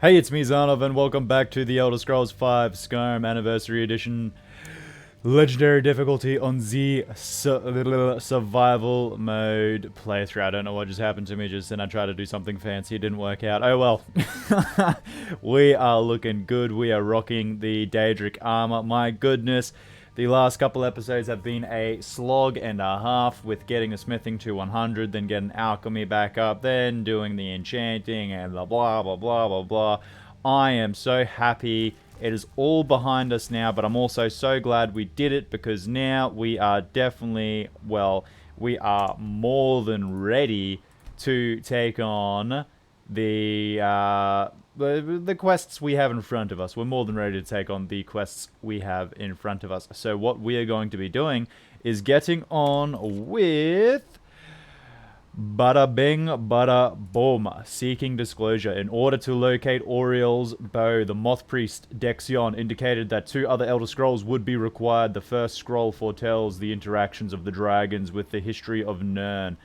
Hey, it's me, Zanov, and welcome back to the Elder Scrolls V Skyrim Anniversary Edition Legendary difficulty on the survival mode playthrough. I don't know what just happened to me just then. I tried to do something fancy, it didn't work out. Oh well. We are looking good. We are rocking the Daedric armor. My goodness. The last couple episodes have been a slog and a half with getting the smithing to 100, then getting alchemy back up, then doing the enchanting and the blah blah blah blah blah. I am so happy it is all behind us now, but I'm also so glad we did it because now we are definitely, well, we are more than ready to take on the quests we have in front of us. We're more than ready to take on the quests we have in front of us. So what we are going to be doing is getting on with Bada bing, bada boom. Seeking disclosure. In order to locate Oriel's bow, the Moth Priest Dexion indicated that 2 other Elder Scrolls would be required. The first scroll foretells the interactions of the dragons with the history of Nirn.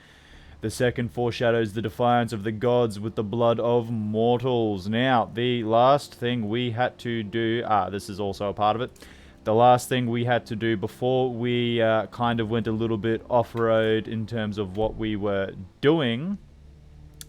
The second foreshadows the defiance of the gods with the blood of mortals. Now, the last thing we had to do... this is also a part of it. The last thing we had to do before we kind of went a little bit off-road in terms of what we were doing,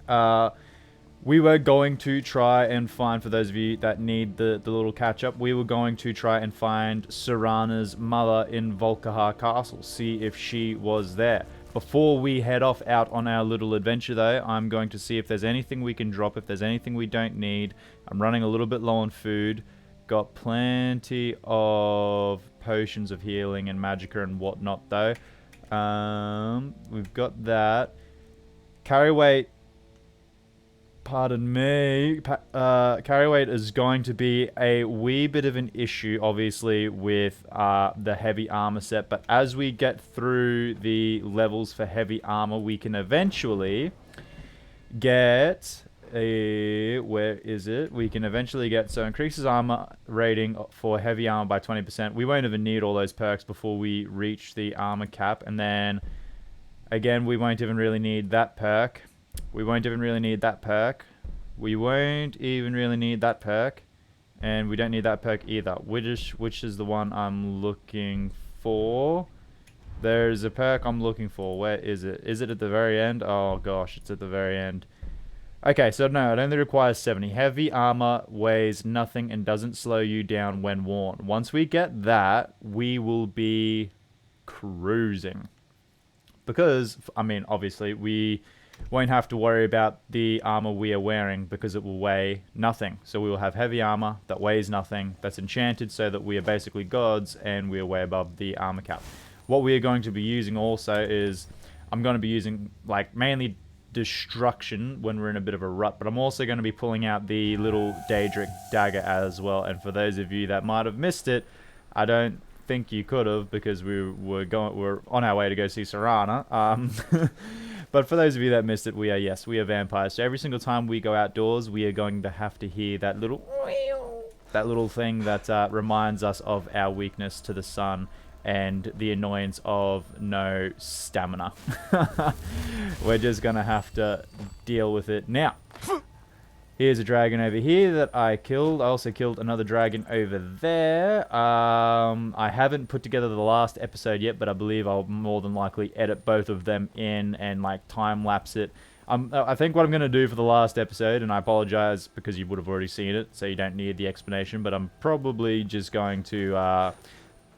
we were going to try and find, for those of you that need the little catch-up, we were going to try and find Serana's mother in Volkihar Castle, see if she was there. Before we head off out on our little adventure though, I'm going to see if there's anything we can drop, if there's anything we don't need. I'm running a little bit low on food. Got plenty of potions of healing and magicka and whatnot though. We've got that. Carry weight. Pardon me. Carry weight is going to be a wee bit of an issue, obviously, with the heavy armor set. But as we get through the levels for heavy armor, we can eventually get... where is it? We can eventually get... So increases armor rating for heavy armor by 20%. We won't even need all those perks before we reach the armor cap. And then, again, we won't even really need that perk. We won't even really need that perk. We won't even really need that perk. And we don't need that perk either. Which is the one I'm looking for? There's a perk I'm looking for. Where is it? Is it at the very end? Oh gosh, it's at the very end. Okay, so no, it only requires 70. Heavy armor weighs nothing and doesn't slow you down when worn. Once we get that, we will be cruising. Because, I mean, obviously, we won't have to worry about the armor we are wearing because it will weigh nothing. So we will have heavy armor that weighs nothing, that's enchanted so that we are basically gods and we are way above the armor cap. What we are going to be using also is, I'm going to be using, like, mainly destruction when we're in a bit of a rut, but I'm also going to be pulling out the little Daedric dagger as well. And for those of you that might have missed it, I don't think you could have because we're on our way to go see Serana. But for those of you that missed it, we are vampires. So every single time we go outdoors, we are going to have to hear that little thing that reminds us of our weakness to the sun and the annoyance of no stamina. We're just gonna have to deal with it now. Here's a dragon over here that I killed. I also killed another dragon over there. I haven't put together the last episode yet, but I believe I'll more than likely edit both of them in and like time lapse it. I think what I'm going to do for the last episode, and I apologize because you would have already seen it, so you don't need the explanation, but I'm probably just going to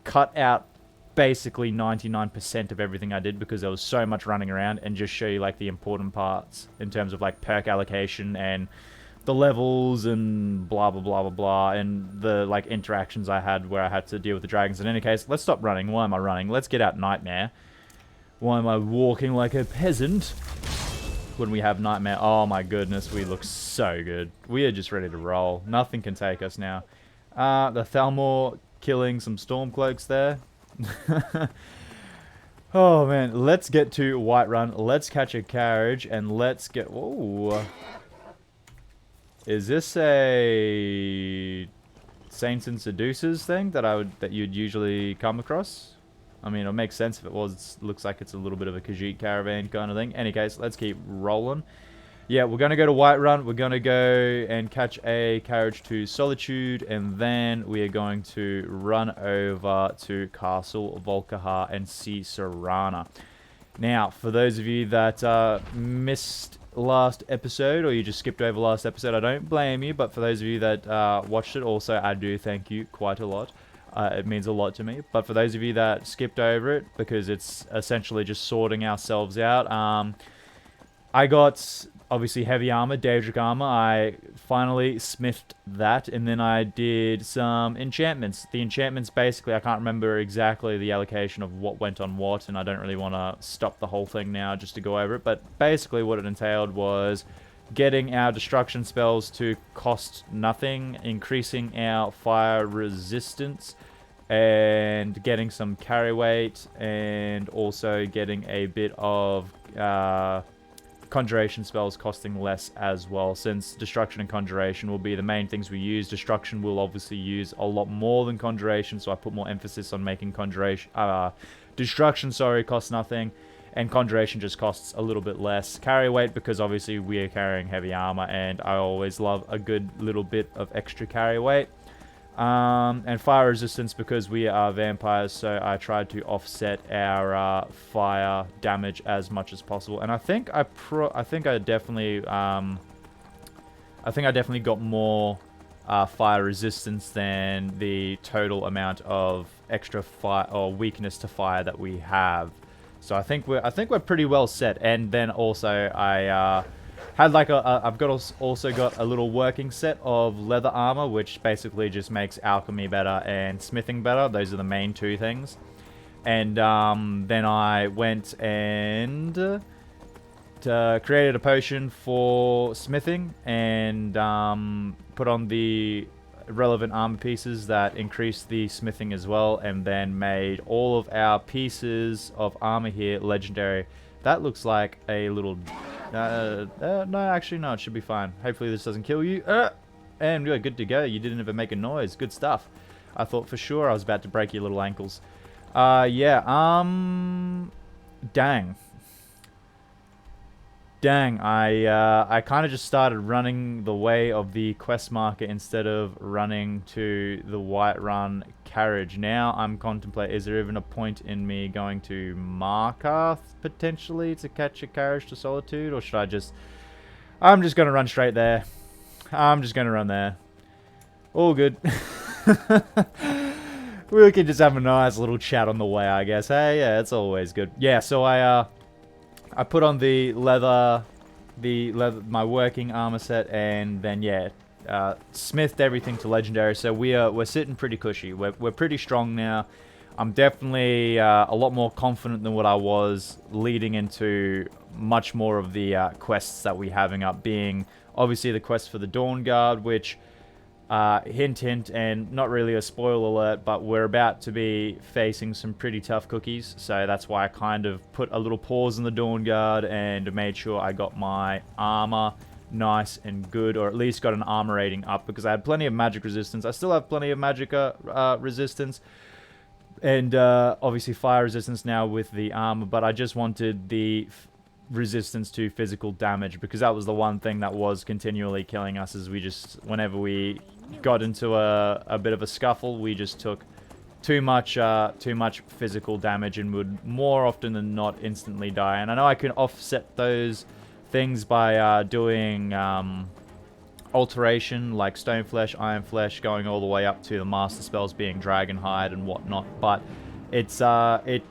cut out basically 99% of everything I did because there was so much running around and just show you like the important parts in terms of like perk allocation and the levels and blah blah blah blah blah and the like interactions I had where I had to deal with the dragons. In any case, let's stop running. Why am I running? Let's get out Nightmare. Why am I walking like a peasant when we have Nightmare? Oh my goodness, we look so good. We are just ready to roll. Nothing can take us now. The Thalmor killing some Stormcloaks there. Oh man, let's get to Whiterun. Let's catch a carriage and let's get... Whoa. Is this a Saints and Seducers thing that you'd usually come across? I mean, it makes sense if it was. It looks like it's a little bit of a Khajiit caravan kind of thing. Any case, let's keep rolling. Yeah, we're going to go to Whiterun. We're going to go and catch a carriage to Solitude. And then we are going to run over to Castle Volkihar and see Serana. Now, for those of you that missed last episode, or you just skipped over last episode, I don't blame you. But for those of you that watched it, also, I do thank you quite a lot. It means a lot to me. But for those of you that skipped over it, because it's essentially just sorting ourselves out, I got, obviously, heavy armor, Daedric armor. I finally smithed that, and then I did some enchantments. The enchantments, basically, I can't remember exactly the allocation of what went on what, and I don't really want to stop the whole thing now just to go over it. But basically what it entailed was getting our destruction spells to cost nothing, increasing our fire resistance, and getting some carry weight, and also getting a bit of conjuration spells costing less as well, since destruction and conjuration will be the main things we use. Destruction will obviously use a lot more than conjuration, so I put more emphasis on making destruction, costs nothing, and conjuration just costs a little bit less. Carry weight, because obviously we are carrying heavy armor, and I always love a good little bit of extra carry weight. And fire resistance, because we are vampires, so I tried to offset our fire damage as much as possible. And I think I definitely got more fire resistance than the total amount of extra fire or weakness to fire that we have. So I think we're pretty well set. And then also I had like I've also got a little working set of leather armor, which basically just makes alchemy better and smithing better. Those are the main two things. And then I went and created a potion for smithing, and put on the relevant armor pieces that increase the smithing as well, and then made all of our pieces of armor here legendary. That looks like a little... no, actually, no, it should be fine. Hopefully this doesn't kill you. And you're good to go. You didn't even make a noise. Good stuff. I thought for sure I was about to break your little ankles. Yeah, Dang, I kind of just started running the way of the quest marker instead of running to the Whiterun carriage. Now I'm contemplating, is there even a point in me going to Markarth potentially to catch a carriage to Solitude, or should I just... I'm just going to run straight there. I'm just going to run there. All good. We can just have a nice little chat on the way, I guess. Hey, yeah, it's always good. Yeah, so I put on the leather, my working armor set, and then yeah, smithed everything to legendary. So we're sitting pretty cushy. We're pretty strong now. I'm definitely a lot more confident than what I was leading into much more of the quests that we're having up, being obviously the quest for the Dawn Guard, which hint hint, and not really a spoiler alert, but we're about to be facing some pretty tough cookies, so that's why I kind of put a little pause in the Dawn Guard and made sure I got my armor nice and good, or at least got an armor rating up, because I had plenty of magic resistance. I still have plenty of magic resistance, and obviously fire resistance now with the armor, but I just wanted the resistance to physical damage, because that was the one thing that was continually killing us, is we just, whenever we got into a bit of a scuffle, we just took too much physical damage and would more often than not instantly die. And I know I can offset those things by doing alteration, like Stone Flesh, Iron Flesh, going all the way up to the master spells being Dragon Hide and whatnot, but it's it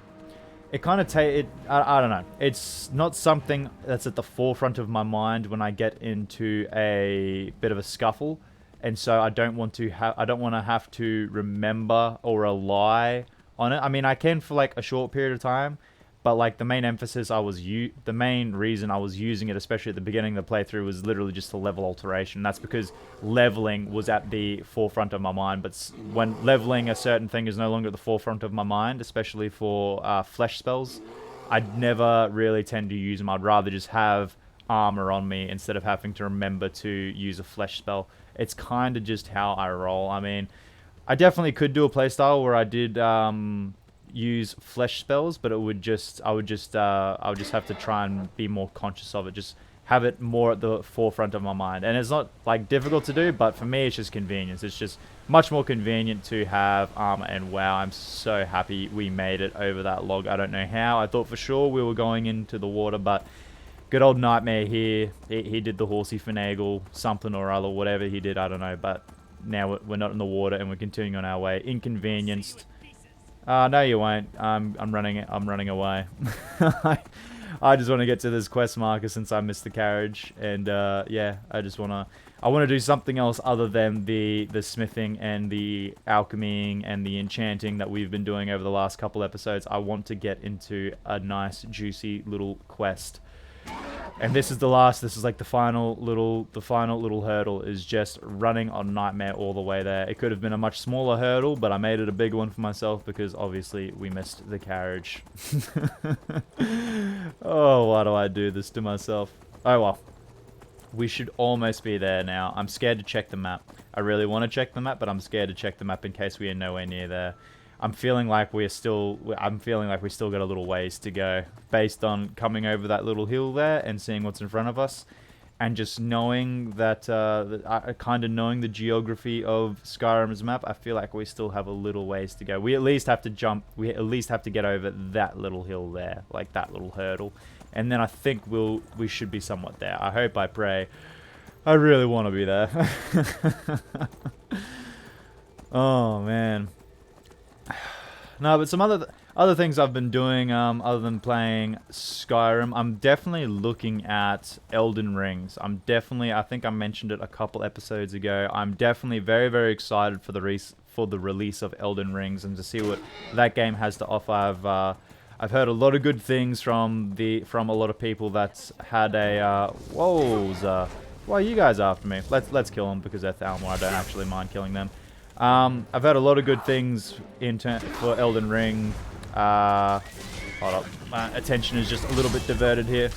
kind of I don't know. It's not something that's at the forefront of my mind when I get into a bit of a scuffle, and so I don't want to have to remember or rely on it. I mean, I can for like a short period of time, but like the main reason I was using it, especially at the beginning of the playthrough, was literally just to level alteration. That's because leveling was at the forefront of my mind. But when leveling a certain thing is no longer at the forefront of my mind, especially for flesh spells, I'd never really tend to use them. I'd rather just have armor on me instead of having to remember to use a flesh spell. It's kind of just how I roll. I mean, I definitely could do a playstyle where I did use flesh spells, but I would just have to try and be more conscious of it. Just have it more at the forefront of my mind. And it's not like difficult to do, but for me it's just convenience. It's just much more convenient to have armor, and wow, I'm so happy we made it over that log. I don't know how. I thought for sure we were going into the water, but good old Nightmare here, he did the horsey finagle, something or other, whatever he did, I don't know, but now we're not in the water and we're continuing on our way. Inconvenienced. No you won't. I'm running away. I just want to get to this quest marker since I missed the carriage, and yeah, I want to do something else other than the smithing and the alchemying and the enchanting that we've been doing over the last couple episodes. I want to get into a nice juicy little quest. And this is like the final little hurdle, is just running on Nightmare all the way there. It could have been a much smaller hurdle, but I made it a big one for myself because obviously we missed the carriage. Oh, why do I do this to myself? Oh well. We should almost be there now. I'm scared to check the map. I really want to check the map, but I'm scared to check the map in case we are nowhere near there. I'm feeling like we still got a little ways to go based on coming over that little hill there and seeing what's in front of us, and just knowing that, kind of knowing the geography of Skyrim's map. I feel like we still have a little ways to go. We at least have to jump. We at least have to get over that little hill there, like that little hurdle, and then I think we should be somewhat there. I hope, I pray. I really want to be there. Oh man. No, but some other things I've been doing, other than playing Skyrim, I'm definitely looking at Elden Rings. I think I mentioned it a couple episodes ago. I'm definitely very, very excited for the release of Elden Rings and to see what that game has to offer. I've heard a lot of good things from a lot of people that's had a whoa, why are you guys after me? Let's kill them because they're Thalmor. I don't actually mind killing them. I've heard a lot of good things for Elden Ring. Hold up. My attention is just a little bit diverted here.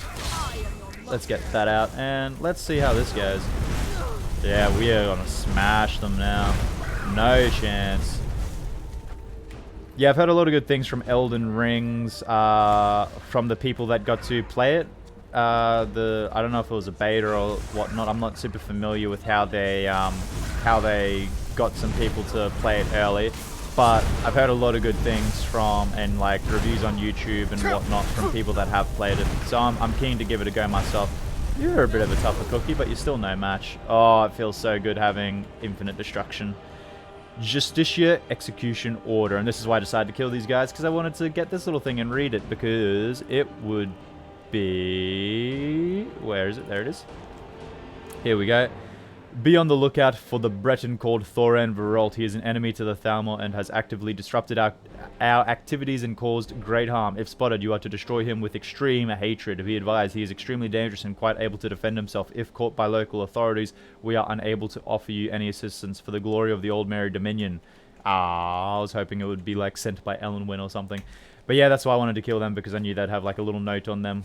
Let's get that out, and let's see how this goes. Yeah, we are gonna smash them now. No chance. Yeah, I've heard a lot of good things from Elden Rings, from the people that got to play it. I don't know if it was a beta or whatnot. I'm not super familiar with how they got some people to play it early, but I've heard a lot of good things from, and like reviews on YouTube and whatnot from people that have played it. So I'm keen to give it a go myself. You're a bit of a tougher cookie, but you're still no match. Oh, it feels so good having infinite destruction. Justitia Execution Order, and this is why I decided to kill these guys, because I wanted to get this little thing and read it, because it would be... Where is it? There it is. Here we go. Be on the lookout for the Breton called Thoran Veralt. He is an enemy to the Thalmor and has actively disrupted our activities and caused great harm. If spotted, you are to destroy him with extreme hatred. Be advised, he is extremely dangerous and quite able to defend himself. If caught by local authorities, we are unable to offer you any assistance for the glory of the Old Mary Dominion. I was hoping it would be like sent by Ellenwyn or something. But yeah, that's why I wanted to kill them, because I knew they'd have like a little note on them.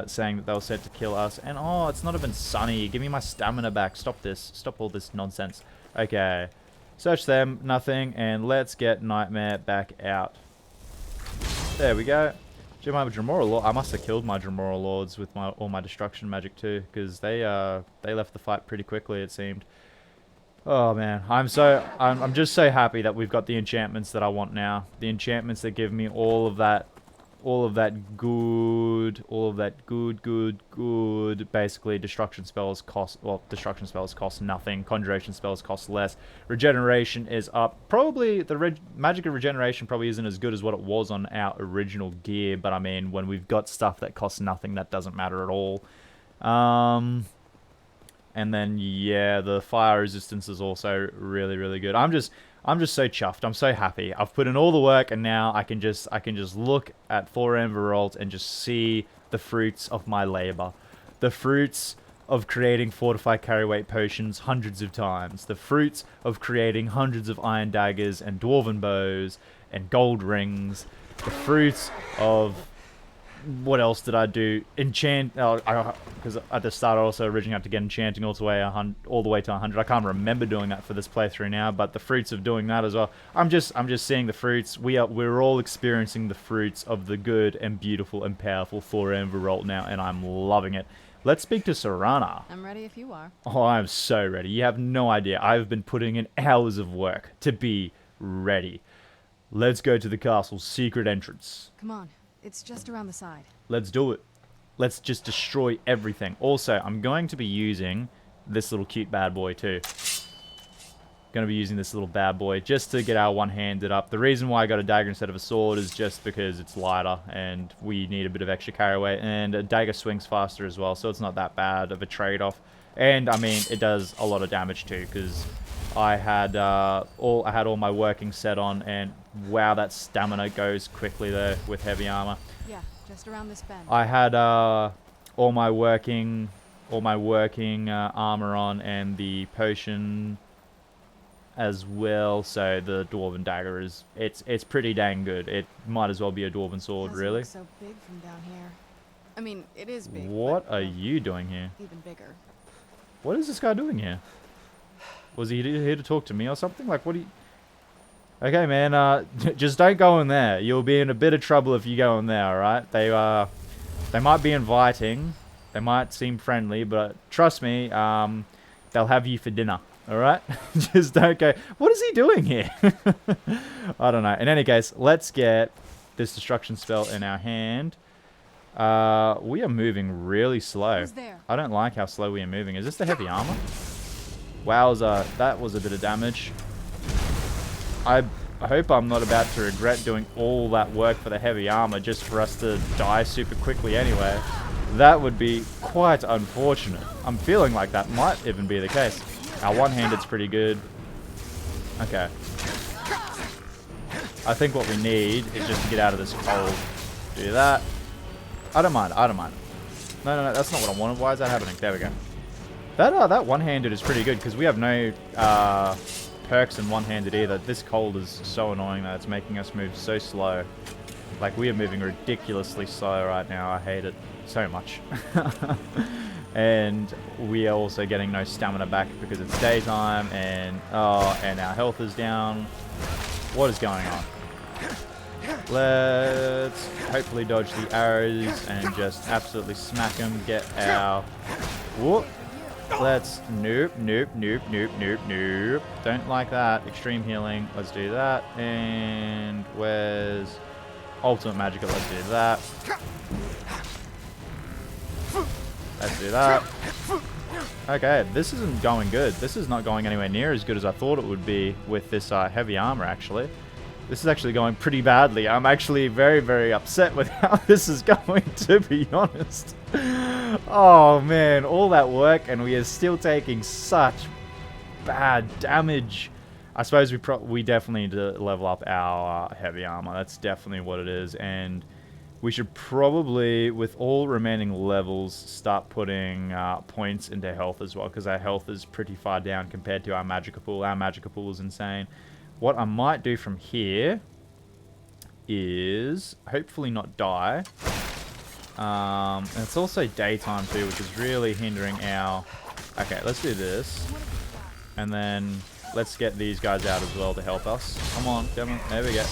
Saying that they were set to kill us. And oh, it's not even sunny. Give me my stamina back. Stop this. Stop all this nonsense. Okay. Search them. Nothing. And let's get Nightmare back out. There we go. Gee, my Dremora Lord. I must have killed my Dremora Lords with all my destruction magic too, because they left the fight pretty quickly, it seemed. Oh man, I'm just so happy that we've got the enchantments that I want now. The enchantments that give me all of that good, basically destruction spells cost nothing, conjuration spells cost less, regeneration is up. Probably the magic of regeneration probably isn't as good as what it was on our original gear, but I mean, when we've got stuff that costs nothing, that doesn't matter at all. And then yeah, the fire resistance is also really, really good. I'm just so chuffed. I'm so happy. I've put in all the work, and now I can just look at Thoran Veralt and just see the fruits of my labor. The fruits of creating fortified carryweight potions hundreds of times. The fruits of creating hundreds of iron daggers and dwarven bows and gold rings. The fruits of what else did I do? Enchant, because at the start I also originally had to get enchanting all the way to 100. I can't remember doing that for this playthrough now, but the fruits of doing that as well. I'm just seeing the fruits. We're all experiencing the fruits of the good and beautiful and powerful Forever Revolt now, and I'm loving it. Let's speak to Serana. I'm ready if you are. Oh, I'm so ready. You have no idea. I've been putting in hours of work to be ready. Let's go to the castle's secret entrance. Come on. It's just around the side. Let's do it. Let's just destroy everything. Also, I'm going to be using this little cute bad boy too. Going to be using this little bad boy just to get our one-handed up. The reason why I got a dagger instead of a sword is just because it's lighter and we need a bit of extra carry weight, and a dagger swings faster as well, so it's not that bad of a trade-off. And I mean, it does a lot of damage too, because I had all my working set on, and wow, that stamina goes quickly there with heavy armor. Yeah, just around this bend. I had all my working armor on, and the potion as well, so the dwarven dagger it's pretty dang good. It might as well be a dwarven sword, Doesn't really. look so big from down here. I mean, it is big. What but, are you doing here? Even bigger. What is this guy doing here? Was he here to talk to me or something? Like, what do you... Okay, man, just don't go in there. You'll be in a bit of trouble if you go in there, alright? They might be inviting. They might seem friendly, but trust me, they'll have you for dinner. Alright? Just don't go... What is he doing here? I don't know. In any case, let's get this destruction spell in our hand. We are moving really slow. Who's there? I don't like how slow we are moving. Is this the heavy armor? Wowza, that was a bit of damage. I hope I'm not about to regret doing all that work for the heavy armor just for us to die super quickly anyway. That would be quite unfortunate. I'm feeling like that might even be the case. Our one-handed's pretty good. Okay. I think what we need is just to get out of this cold. Do that. I don't mind. I don't mind. No, that's not what I wanted. Why is that happening? There we go. That one-handed is pretty good because we have no perks in one-handed either. This cold is so annoying that it's making us move so slow. Like, we are moving ridiculously slow right now. I hate it so much. And we are also getting no stamina back because it's daytime, and our health is down. What is going on? Let's hopefully dodge the arrows and just absolutely smack them. Get our... Whoop. Let's... Nope. Don't like that. Extreme healing. Let's do that. And where's... Ultimate Magical. Let's do that. Let's do that. Okay, this isn't going good. This is not going anywhere near as good as I thought it would be with this heavy armor, actually. This is actually going pretty badly. I'm actually very, very upset with how this is going, to be honest. Oh, man. All that work, and we are still taking such bad damage. I suppose we definitely need to level up our heavy armor. That's definitely what it is, and... we should probably, with all remaining levels, start putting points into health as well, because our health is pretty far down compared to our magical pool. Our magical pool is insane. What I might do from here is hopefully not die. And it's also daytime too, which is really hindering our... Okay, let's do this. And then let's get these guys out as well to help us. Come on, come on. There we go.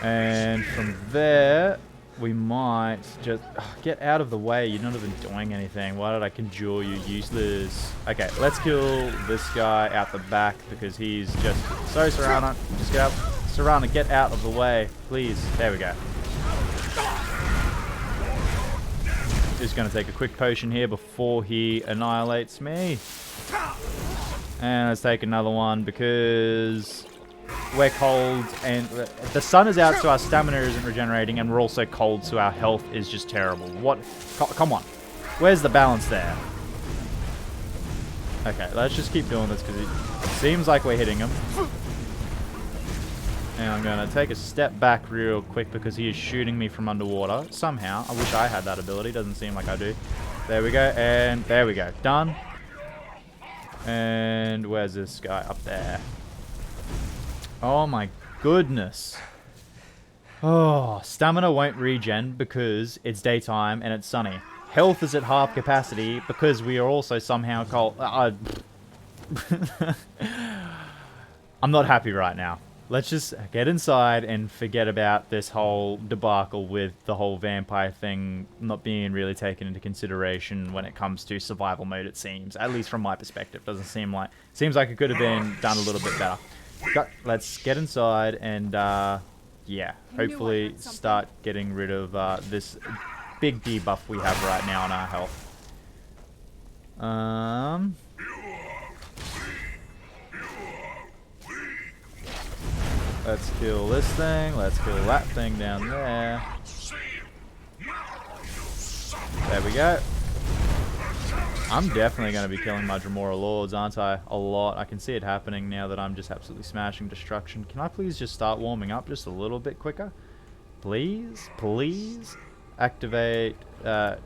And from there, we might just... get out of the way. You're not even doing anything. Why did I conjure you? Useless. Okay, let's kill this guy out the back because he's just... Sorry, Serana. Just get out. Serana, get out of the way. Please. There we go. Just going to take a quick potion here before he annihilates me. And let's take another one because... we're cold, and the sun is out, so our stamina isn't regenerating, and we're also cold, so our health is just terrible. What? Come on. Where's the balance there? Okay, let's just keep doing this, because it seems like we're hitting him. And I'm going to take a step back real quick, because he is shooting me from underwater. Somehow. I wish I had that ability. Doesn't seem like I do. There we go, and there we go. Done. And where's this guy? Up there. Oh my goodness. Oh, stamina won't regen because it's daytime and it's sunny. Health is at half capacity because we are also somehow cold. I'm not happy right now. Let's just get inside and forget about this whole debacle with the whole vampire thing not being really taken into consideration when it comes to survival mode, it seems. At least from my perspective. Doesn't seem like... Seems like it could have been done a little bit better. Let's get inside and, yeah, hopefully start getting rid of this big debuff we have right now on our health. Let's kill this thing. Let's kill that thing down there. There we go. I'm definitely going to be killing my Dremora Lords, aren't I? A lot. I can see it happening now that I'm just absolutely smashing destruction. Can I please just start warming up just a little bit quicker? Please? Please? Activate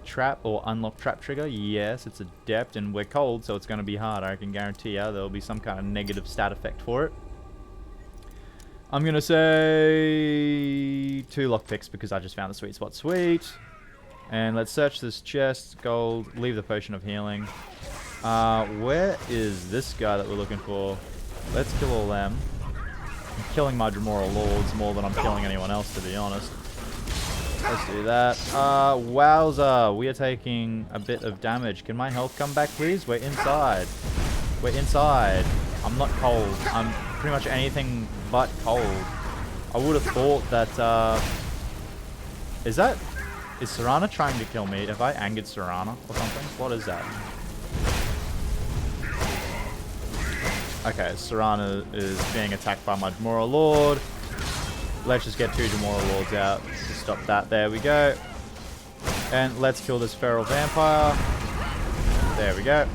trap or unlock trap trigger. Yes, it's adept and we're cold, so it's going to be hard. I can guarantee you there'll be some kind of negative stat effect for it. I'm going to say 2 lockpicks because I just found the sweet spot. Sweet. And let's search this chest. Gold. Leave the potion of healing. Where is this guy that we're looking for? Let's kill all them. I'm killing my Dremora Lords more than I'm killing anyone else, to be honest. Let's do that. Wowza. We are taking a bit of damage. Can my health come back, please? We're inside. We're inside. I'm not cold. I'm pretty much anything but cold. I would have thought that, is Serana trying to kill me? Have I angered Serana or something? What is that? Okay, Serana is being attacked by my Dremora Lord. Let's just get 2 Dremora Lords out to stop that. There we go. And let's kill this feral vampire. There we go.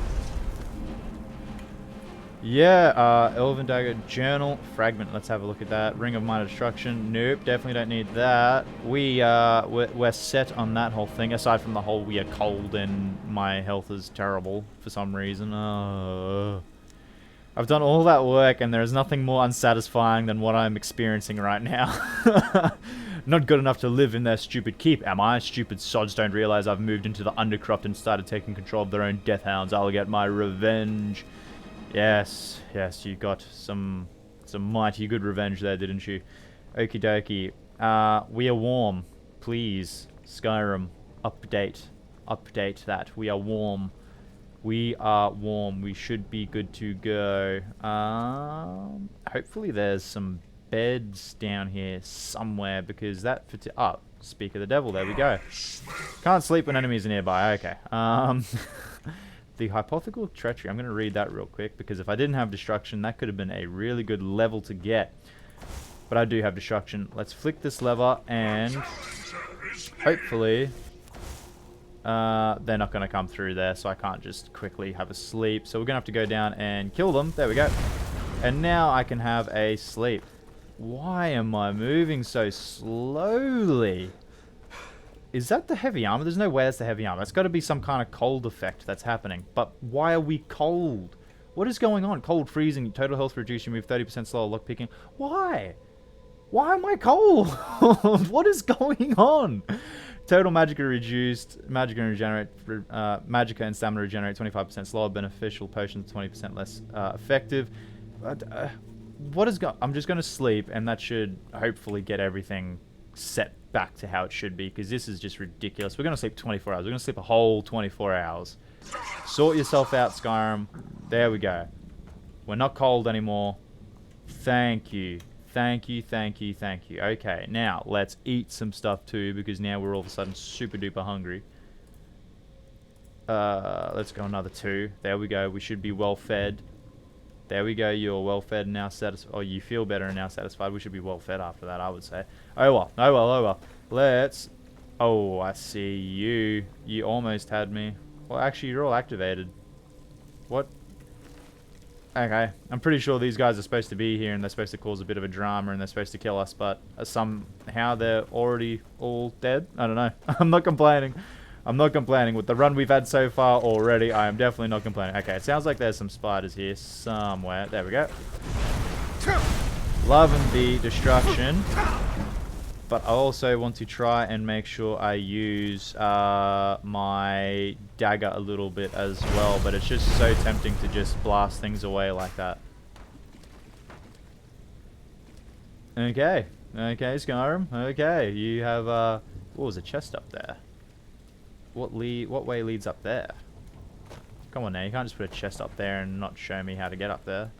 Yeah, Elven Dagger, Journal, Fragment. Let's have a look at that. Ring of Minor Destruction. Nope, definitely don't need that. We're set on that whole thing. Aside from the whole we are cold and my health is terrible for some reason. I've done all that work and there's nothing more unsatisfying than what I'm experiencing right now. Not good enough to live in their stupid keep, am I? Stupid sods don't realize I've moved into the Undercroft and started taking control of their own death hounds. I'll get my revenge. Yes, yes, you got some mighty good revenge there, didn't you? Okie dokie. We are warm. Please, Skyrim, update that. We are warm. We are warm. We should be good to go. Hopefully there's some beds down here somewhere because that... speak of the devil, there we go. Can't sleep when enemies are nearby. Okay. The Hypothetical Treachery. I'm going to read that real quick because if I didn't have Destruction, that could have been a really good level to get. But I do have Destruction. Let's flick this lever and hopefully they're not going to come through there, so I can't just quickly have a sleep. So we're going to have to go down and kill them. There we go. And now I can have a sleep. Why am I moving so slowly? Is that the heavy armor? There's no way that's the heavy armor. It's got to be some kind of cold effect that's happening. But why are we cold? What is going on? Cold, freezing, total health reduced, you move 30% slower, lockpicking. Why? Why am I cold? What is going on? Total magicka reduced, magicka and regenerate, magicka and stamina regenerate 25% slower, beneficial potions 20% less effective. What is I'm just going to sleep and that should hopefully get everything set back to how it should be because this is just ridiculous. We're going to sleep 24 hours. We're going to sleep a whole 24 hours. Sort yourself out, Skyrim. There we go. We're not cold anymore. Thank you. Thank you, thank you, thank you. Okay, now let's eat some stuff too because now we're all of a sudden super duper hungry. Let's go another 2. There we go. We should be well fed. There we go. You're well fed and now satisfied. Oh, you feel better and now satisfied. We should be well fed after that, I would say. Oh well. Oh well. Oh well. Let's... Oh, I see you. You almost had me. Well, actually, you're all activated. What? Okay. I'm pretty sure these guys are supposed to be here and they're supposed to cause a bit of a drama and they're supposed to kill us, but somehow they're already all dead? I don't know. I'm not complaining. I'm not complaining. With the run we've had so far already, I am definitely not complaining. Okay, it sounds like there's some spiders here somewhere. There we go. Loving the destruction. But I also want to try and make sure I use my dagger a little bit as well. But it's just so tempting to just blast things away like that. Okay. Okay, Skyrim. Okay, you have, what was a chest up there? What way leads up there? Come on now, you can't just put a chest up there and not show me how to get up there.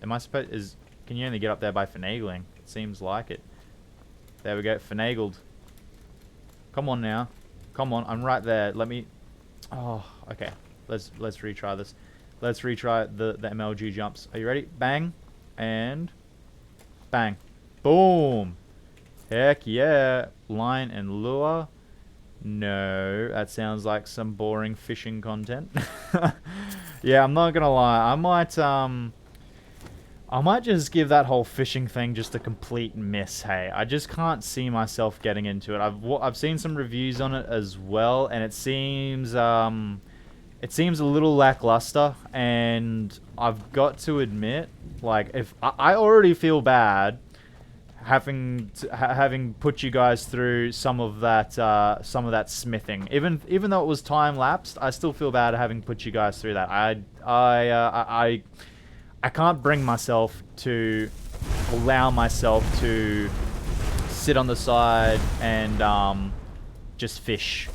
Am I supposed, can you only get up there by finagling? It seems like it. There we go, finagled. Come on now. Come on, I'm right there. Let me, oh, okay. Let's retry this. Let's retry the MLG jumps. Are you ready? Bang, and bang. Boom. Heck yeah. Line and lure. No, that sounds like some boring fishing content. Yeah, I'm not gonna lie. I might just give that whole fishing thing just a complete miss. Hey, I just can't see myself getting into it. I've seen some reviews on it as well, and it seems a little lackluster. And I've got to admit, like, if I already feel bad having put you guys through some of that smithing, even though it was time lapsed, I still feel bad having put you guys through that. I can't bring myself to allow myself to sit on the side and just fish.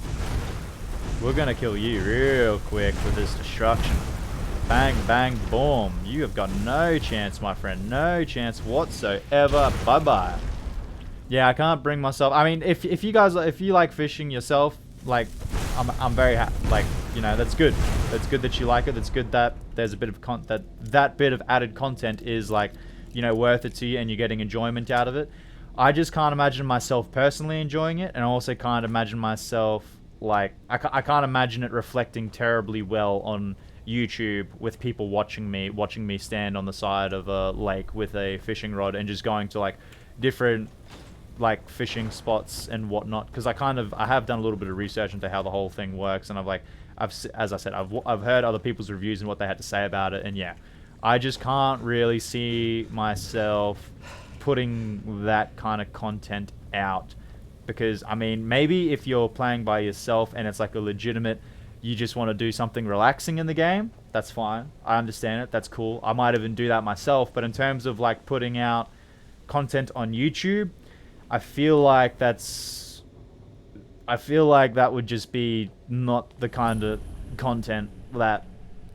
We're gonna kill you real quick with this destruction. Bang, bang, boom. You have got no chance, my friend. No chance whatsoever. Bye-bye. Yeah, I can't bring myself. I mean, if you like fishing yourself, like, I'm very happy. Like, you know, that's good. That's good that you like it. That's good that there's a bit of that bit of added content is, like, you know, worth it to you and you're getting enjoyment out of it. I just can't imagine myself personally enjoying it, and I also can't imagine myself, like, I can't imagine it reflecting terribly well on YouTube with people watching me stand on the side of a lake with a fishing rod and just going to, like, different, like, fishing spots and whatnot, because I have done a little bit of research into how the whole thing works, and as I said, I've heard other people's reviews and what they had to say about it, and yeah, I just can't really see myself putting that kind of content out, because, I mean, maybe if you're playing by yourself and it's like a legitimate, you just want to do something relaxing in the game, that's fine. I understand it. That's cool. I might even do that myself. But in terms of, like, putting out content on YouTube, I feel like that would just be not the kind of content that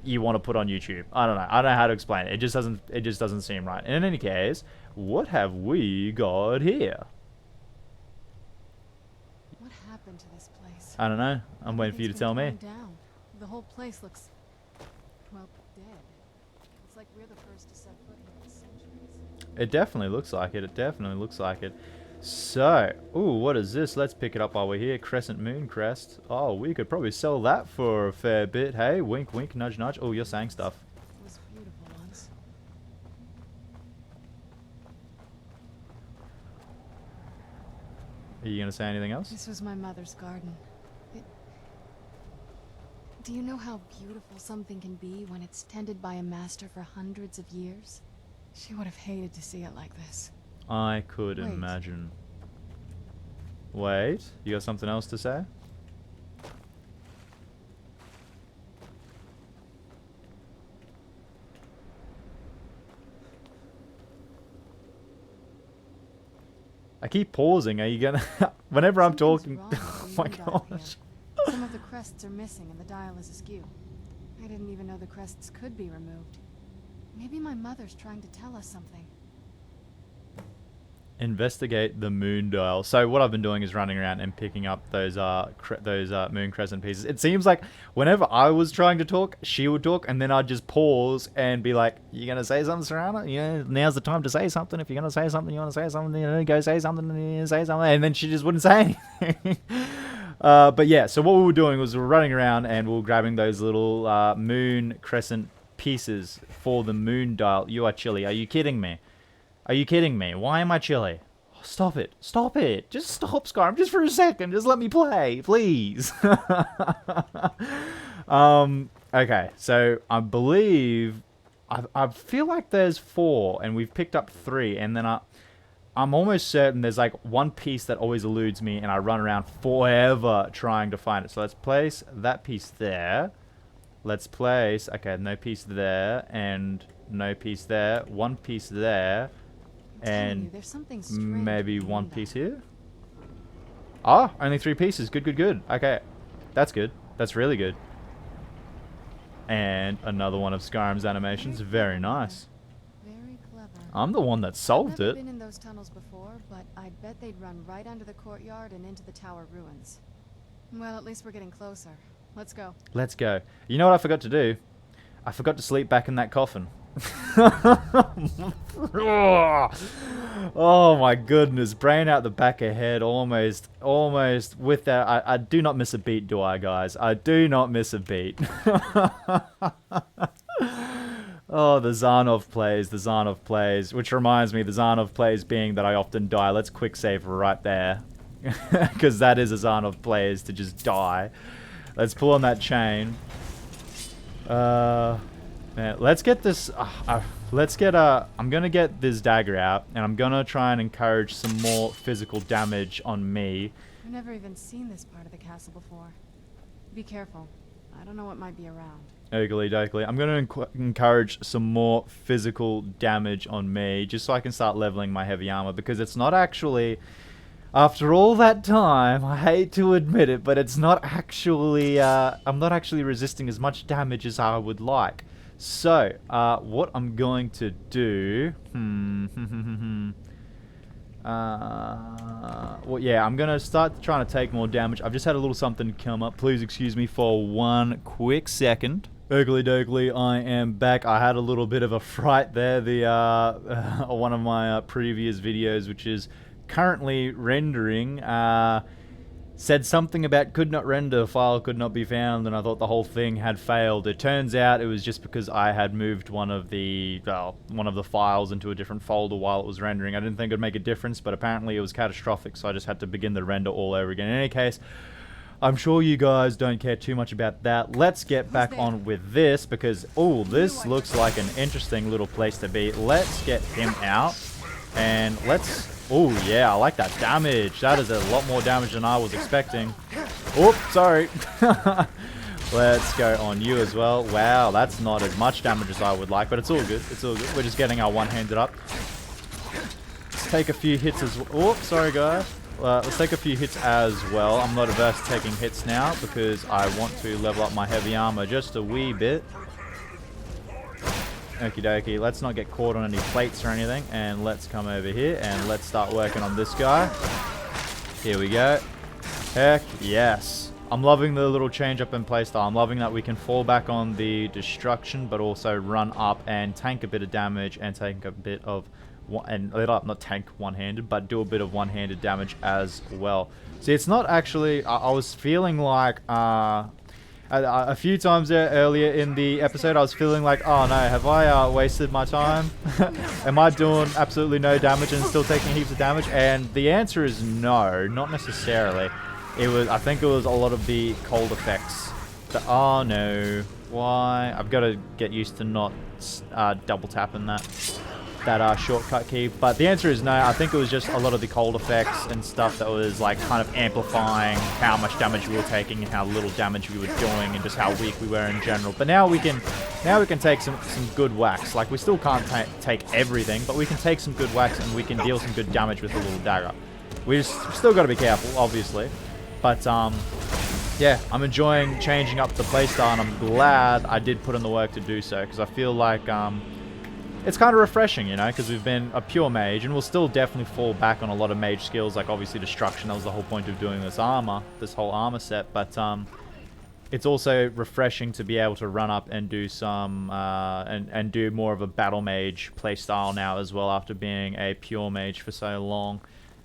you want to put on YouTube. I don't know. I don't know how to explain it. It just doesn't seem right. And in any case, what have we got here? What happened to this place? I don't know. I'm waiting for you to tell me. Down. The whole place looks, well, dead. It's like we're the first to set foot here in centuries. It definitely looks like it. It definitely looks like it. So, ooh, what is this? Let's pick it up while we're here. Crescent Moon Crest. Oh, we could probably sell that for a fair bit. Hey, wink, wink, nudge, nudge. Oh, you're saying stuff. It was beautiful once. Are you going to say anything else? This was my mother's garden. Do you know how beautiful something can be when it's tended by a master for hundreds of years? She would have hated to see it like this. I could imagine. Wait, you got something else to say? I keep pausing. Are you gonna... Whenever I'm talking... Oh my gosh. Some of the crests are missing and the dial is askew. I didn't even know the crests could be removed. Maybe my mother's trying to tell us something. Investigate the moon dial. So what I've been doing is running around and picking up those moon crescent pieces. It seems like whenever I was trying to talk, she would talk, and then I'd just pause and be like, "You gonna say something, Serana? You know, now's the time to say something. If you're gonna say something, you want to say something. You know, go say something. Say something." And then she just wouldn't say anything. But yeah, so what we were doing was we were running around and we were grabbing those little moon crescent pieces for the moon dial. You are chilly. Are you kidding me? Are you kidding me? Why am I chilly? Oh, stop it. Stop it. Just stop, Skyrim. Just for a second. Just let me play, please. Okay, so I believe... I feel like there's 4, and we've picked up 3, and then I'm almost certain there's like one piece that always eludes me, and I run around forever trying to find it. So let's place that piece there. Let's place, okay, no piece there, and no piece there. One piece there, and there's something strange maybe one behind piece that. here. Ah, only 3 pieces. Good, good, good. Okay, that's good. That's really good. And another one of Skyrim's animations. Very nice. Very clever. I'm the one that solved I've never it. been in those tunnels before, but I bet they'd run right under the courtyard and into the tower ruins. Well, at least we're getting closer. Let's go. Let's go. You know what I forgot to do? I forgot to sleep back in that coffin. Oh my goodness. Brain out the back of head. Almost with that. I do not miss a beat, do I, guys? I do not miss a beat. Oh, the Zarnov plays. Which reminds me, the Zarnov plays being that I often die. Let's quick save right there. Because that is a Zarnov plays, to just die. Let's pull on that chain. Man, let's get this. I'm gonna get this dagger out, and I'm gonna try and encourage some more physical damage on me. I've never even seen this part of the castle before. Be careful. I don't know what might be around. Oogly dokley. I'm gonna encourage some more physical damage on me, just so I can start leveling my heavy armor, because it's not actually. After all that time, I hate to admit it, but it's not actually, I'm not actually resisting as much damage as I would like. So, what I'm going to do, well, yeah, I'm going to start trying to take more damage. I've just had a little something come up. Please excuse me for one quick second. Oogly dokley, I am back. I had a little bit of a fright there. One of my previous videos, which is currently rendering, said something about could not render, file could not be found, and I thought the whole thing had failed. It turns out it was just because I had moved one of the files into a different folder while it was rendering. I didn't think it would make a difference, but apparently it was catastrophic, so I just had to begin the render all over again. In any case, I'm sure you guys don't care too much about that. Let's get back on with this, because, oh, this looks like an interesting little place to be. Let's get him out, and let's... Oh, yeah, I like that damage. That is a lot more damage than I was expecting. Oh, sorry. Let's go on you as well. Wow, that's not as much damage as I would like, but it's all good. It's all good. We're just getting our one-handed up. Let's take a few hits as well. Oh, sorry, guys. Let's take a few hits as well. I'm not averse to taking hits now because I want to level up my heavy armor just a wee bit. Okie dokie, let's not get caught on any plates or anything, and let's come over here and let's start working on this guy. Here we go. Heck yes. I'm loving the little change up in playstyle. I'm loving that we can fall back on the destruction, but also run up and tank a bit of damage and take a bit of, and not tank one-handed, but do a bit of one-handed damage as well. See, it's not actually, I was feeling like, a few times there earlier in the episode, I was feeling like, oh no, have I wasted my time? Am I doing absolutely no damage and still taking heaps of damage? And the answer is no, not necessarily. I think it was a lot of the cold effects. Oh no, why? I've got to get used to not double tapping that shortcut key. But the answer is no. I think it was just a lot of the cold effects and stuff that was like kind of amplifying how much damage we were taking and how little damage we were doing and just how weak we were in general. But now we can take some good whacks. Like, we still can't take everything, but we can take some good whacks and we can deal some good damage with a little dagger. We still got to be careful, obviously. But yeah, I'm enjoying changing up the playstyle, and I'm glad I did put in the work to do so, because I feel like it's kind of refreshing, you know, because we've been a pure mage, and we'll still definitely fall back on a lot of mage skills, like obviously destruction. That was the whole point of doing this whole armor set. But it's also refreshing to be able to run up and do some and do more of a battle mage playstyle now as well, after being a pure mage for so long.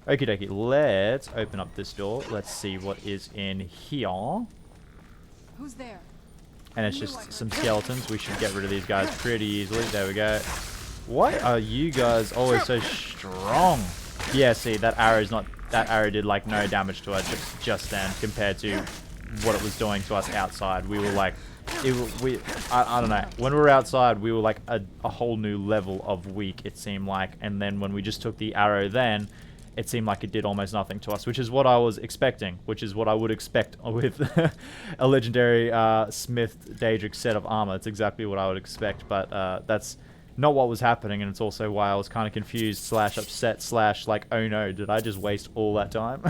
Okie dokie, let's open up this door. Let's see what is in here. Who's there? And it's just some skeletons. We should get rid of these guys pretty easily. There we go. Why are you guys always so strong? Yeah, see, that arrow did like no damage to her just then, compared to what it was doing to us outside. We were like, I don't know. When we were outside, we were like a whole new level of weak, it seemed like. And then when we just took the arrow then, it seemed like it did almost nothing to us, which is what I was expecting, which is what I would expect with a legendary Smith Daedric set of armor. It's exactly what I would expect, but that's not what was happening, and it's also why I was kind of confused / upset / like, oh no, did I just waste all that time?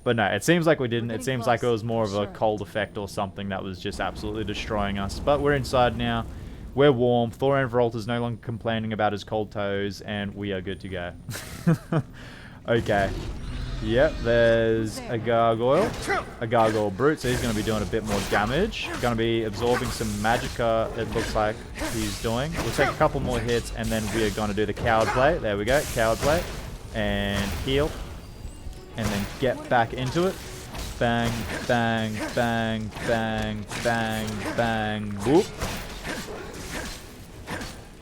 But no, it seems like we didn't. It seems like it was more of a cold effect or something that was just absolutely destroying us. But we're inside now. We're warm. Thorin Veralta's no longer complaining about his cold toes, and we are good to go. Okay. Yep, there's a gargoyle. A gargoyle brute, so he's going to be doing a bit more damage. Going to be absorbing some magicka, it looks like he's doing. We'll take a couple more hits, and then we are going to do the coward play. There we go, coward play. And heal. And then get back into it. Bang, bang, bang, bang, bang, bang, whoop.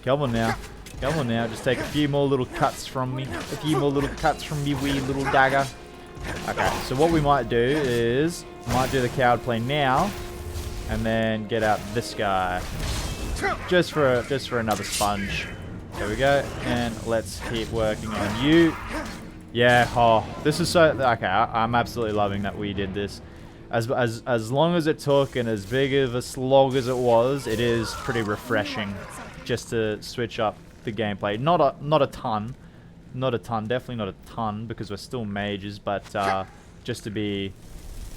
Come on now. Come on now. Just take a few more little cuts from me. A few more little cuts from me wee little dagger. Okay, so what we might do is, might do the coward play now. And then get out this guy. Just for another sponge. There we go. And let's keep working on you. Yeah, oh, this is so... Okay, I'm absolutely loving that we did this. As long as it took and as big of a slog as it was, it is pretty refreshing just to switch up the gameplay. Not a ton. Not a ton. Definitely not a ton because we're still mages, but just to be...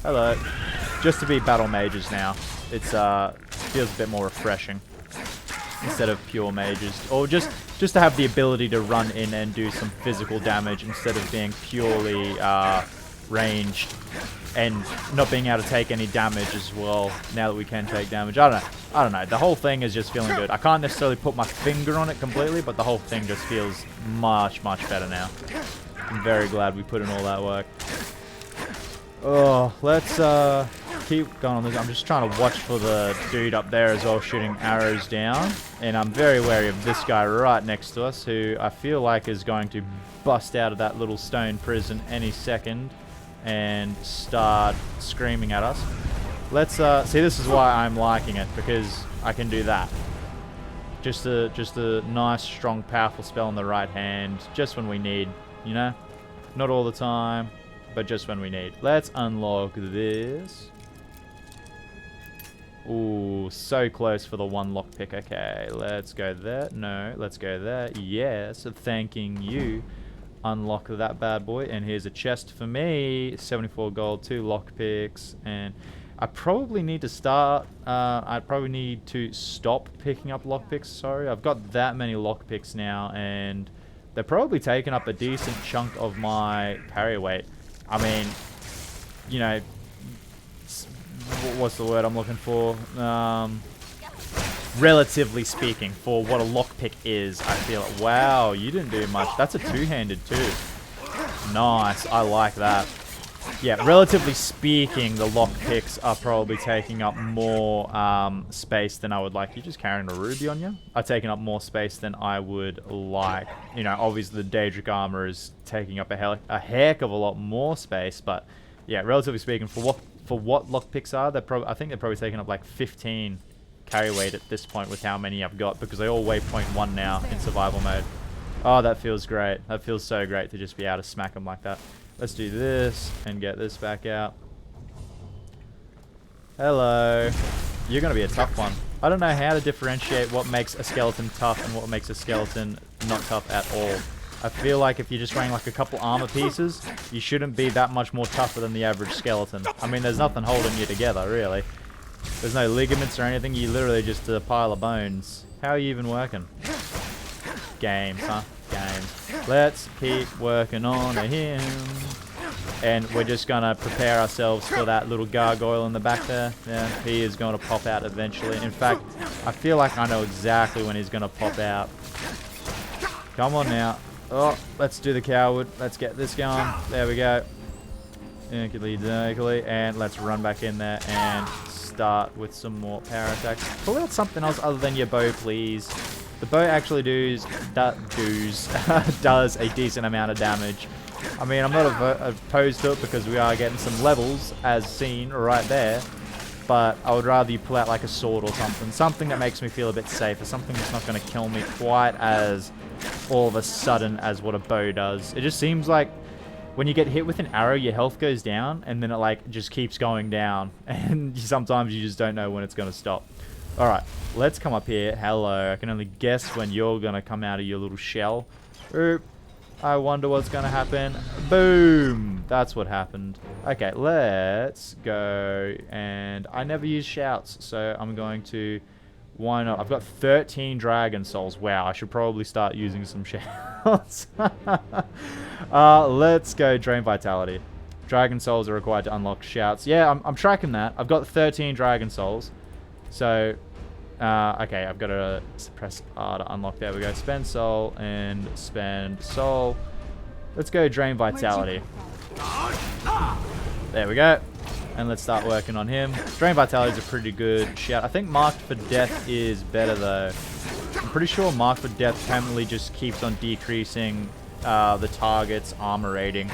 Hello. Just to be battle mages now. It's feels a bit more refreshing instead of pure mages. Or just to have the ability to run in and do some physical damage instead of being purely ranged and not being able to take any damage as well now that we can take damage. I don't know. The whole thing is just feeling good. I can't necessarily put my finger on it completely, but the whole thing just feels much better now. I'm very glad we put in all that work. Oh, let's keep going on this. I'm just trying to watch for the dude up there as well, shooting arrows down. And I'm very wary of this guy right next to us, who I feel like is going to bust out of that little stone prison any second and start screaming at us. Let's see, this is why I'm liking it, because I can do that. Just a nice, strong, powerful spell in the right hand, just when we need, you know? Not all the time, but just when we need. Let's unlock this. Ooh, so close for the one lockpick. Okay, let's go there. No, let's go there. Yes, thanking you. Unlock that bad boy. And here's a chest for me. 74 gold, 2 lockpicks. And I probably need to start... I probably need to stop picking up lockpicks. Sorry, I've got that many lockpicks now. And they're probably taking up a decent chunk of my parry weight. I mean, you know... What's the word I'm looking for? Relatively speaking, for what a lockpick is, I feel it. Wow, you didn't do much. That's a two-handed too. Nice, I like that. Yeah, relatively speaking, the lockpicks are probably taking up more space than I would like. You're just carrying a ruby on you? Are taking up more space than I would like. You know, obviously the Daedric armor is taking up a heck of a lot more space, but yeah, relatively speaking, for what lockpicks are, I think they're probably taking up like 15 carry weight at this point with how many I've got, because they all weigh 0.1 now in survival mode. Oh, that feels great. That feels so great to just be able to smack them like that. Let's do this and get this back out. Hello. You're going to be a tough one. I don't know how to differentiate what makes a skeleton tough and what makes a skeleton not tough at all. I feel like if you're just wearing like a couple armor pieces, you shouldn't be that much more tougher than the average skeleton. I mean, there's nothing holding you together, really. There's no ligaments or anything. You're literally just a pile of bones. How are you even working? Games, huh? Games. Let's keep working on him. And we're just going to prepare ourselves for that little gargoyle in the back there. Yeah, he is going to pop out eventually. In fact, I feel like I know exactly when he's going to pop out. Come on now. Oh, let's do the coward. Let's get this going. There we go. And let's run back in there and start with some more power attacks. Pull out something else other than your bow, please. The bow actually does a decent amount of damage. I mean, I'm not opposed to it because we are getting some levels, as seen right there. But I would rather you pull out like a sword or something. Something that makes me feel a bit safer. Something that's not going to kill me quite as all of a sudden as what a bow does. It just seems like when you get hit with an arrow, your health goes down, and then it like just keeps going down. And sometimes you just don't know when it's going to stop. Alright, let's come up here. Hello, I can only guess when you're going to come out of your little shell. Oop. I wonder what's going to happen. Boom! That's what happened. Okay, let's go. And I never use shouts, so I'm going to... Why not? I've got 13 dragon souls. Wow, I should probably start using some shouts. Let's go drain vitality. Dragon souls are required to unlock shouts. Yeah, I'm tracking that. I've got 13 dragon souls. So... okay, I've got to press R to unlock. There we go. Spend soul and spend soul. Let's go drain vitality. There we go. And let's start working on him. Drain vitality is a pretty good shout. I think marked for death is better though. I'm pretty sure marked for death permanently just keeps on decreasing the target's armor rating.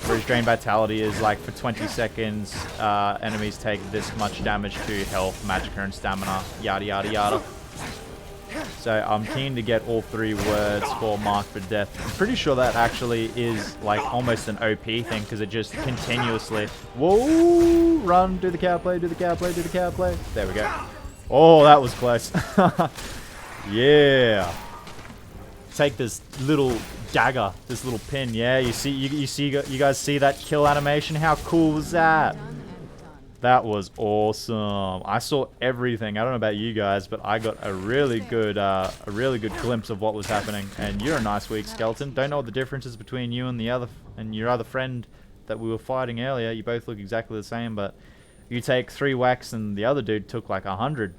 Whereas drain vitality is like for 20 seconds, enemies take this much damage to health, magicka, and stamina, yada yada yada. So I'm keen to get all 3 words for mark for death. I'm pretty sure that actually is like almost an OP thing because it just continuously, whoa, run, do the cow play, do the cow play, do the cow play. There we go. Oh, that was close. Yeah. Take this little dagger, this little pin. Yeah, you guys see that kill animation? How cool was that? That was awesome. I saw everything. I don't know about you guys, but I got a really good glimpse of what was happening. And you're a nice weak skeleton. Don't know what the difference is between you and your other friend that we were fighting earlier. You both look exactly the same, but you take 3 whacks and the other dude took like 100.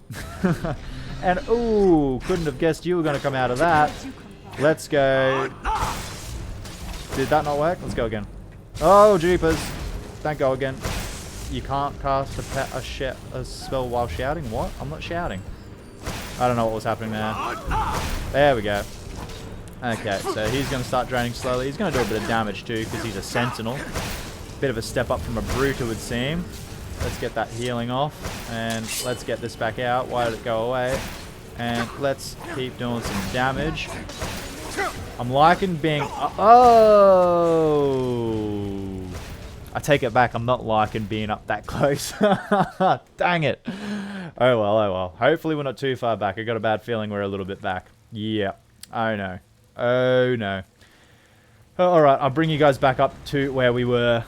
And ooh, couldn't have guessed you were gonna come out of that. Let's go. Did that not work? Let's go again. Oh, jeepers. Don't go again. You can't cast a spell while shouting? What? I'm not shouting. I don't know what was happening there. There we go. Okay, so he's going to start draining slowly. He's going to do a bit of damage too because he's a sentinel. Bit of a step up from a brute, it would seem. Let's get that healing off. And let's get this back out. Why did it go away? And let's keep doing some damage. I'm liking being... Oh! I take it back. I'm not liking being up that close. Dang it. Oh well, oh well. Hopefully we're not too far back. I got a bad feeling we're a little bit back. Yeah. Oh no. Oh no. Alright, I'll bring you guys back up to where we were.